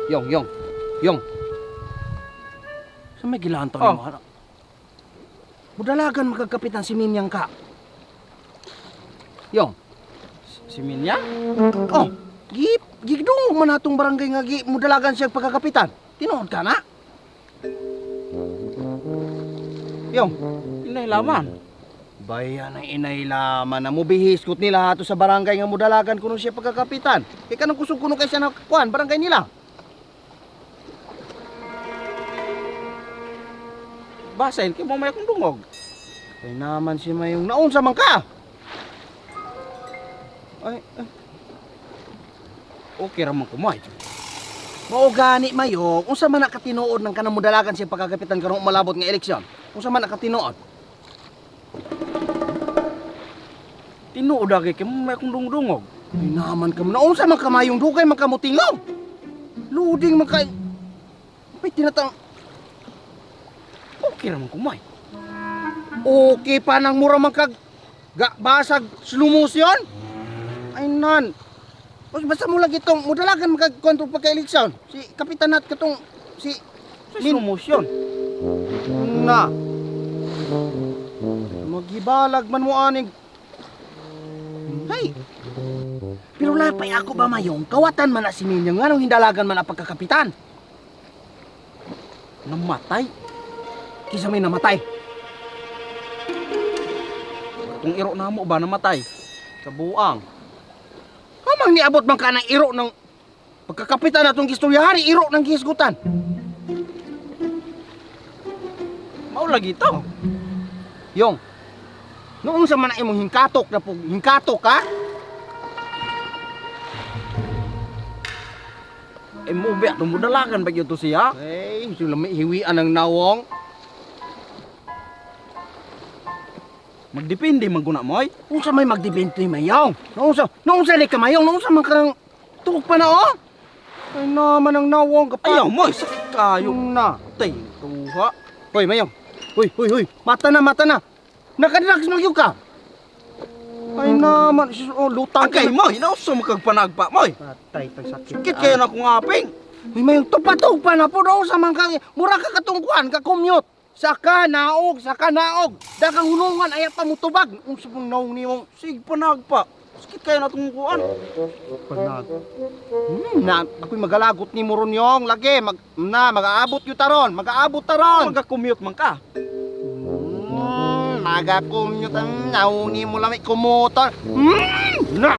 Yong. Sa may gilantaw ni mo. Budalagan magkakapitan si Minyang ka. Yong. Si Minya? Oh, gigdungog man atong barangay nga mudalagan siya pagkakapitan. Tinuod ka na? Yong. Inay laman. Bayan ang inailaman na mubihiskot nila ato sa barangay nga mudalagan kuno siya pagkakapitan. Kaya kanang kusog kuno kay siya na kuan barangay nila. Basahin kay mo may akong dungog. Kaya naman si Mayong naunsa man ka. Ay. Okay raman kumay. Mao gani Mayong, unsa man nakatinuod ng kanang mudalagan siya pagkakapitan karong malabot nga eleksyon? Unsa man nakatinuod? Tinuod agi kay mo may akong dungog. Ay naman ka naunsa man ka Mayong dugay man ka mutingog. Luding man ka. May tinatang Okay raman kumay. okay pa nang mura man kag basag slow motion? Ay nan. Basta mo lang itong mudalagan magkagkontrol pagka-eleksyon. Si Kapitan at katong si Sa slow motion. na. Magibalag man mo anig. Hey. Pero lapay ako ba Mayong? Kawatan man na si Minyang nga nung hindalagan man ang pagkakapitan. Namatay. Kisa may namatay. Kung iro na mo ba namatay? Sa buang. Amang niabot man ka ng iro ng pagkakapitan na itong gistoryahari, iro ng gihisgutan. Mao lagi to. Yong, noong sa man na imong hingkatok na po, hingkatok ha? Eh mo ba itong mudalagan ba yun to siya? Eh, sila may hiwian ng nawong. Magdepende man guna mo ay. Kung sa may magdibento ni Mayong. Noong sa ka Mayong, noong sa man karang tukok pa na oh. Ay naman ang nawong ka pa. Ayaw mo, sakit kayo. Na. Tay, tuha. Hoy Mayong. Hoy. Mata na. Nakadirags magyug ka. Ay naman, lutang Agay mo, hinauso mo kag panagpa mo. Patay, pagsakit. Sakit kayo na kong aping. Hoy Mayong, tupatog pa na po daw sa mga mura ka katungkuan, ka-commute. Saka naog. Dagang hulungan, ayaw pa mo tubag. Unsa pong naong ni mong Sig panagpa. Sakit kayo na itong kuan. panag. Na, ako'y magalagot ni Moron yung lagi. Mag-aabot yung taron. Mag-aabot taron. Mag-commute man ka. Mag-commute ang naong ni mo lang may kumutan. Na!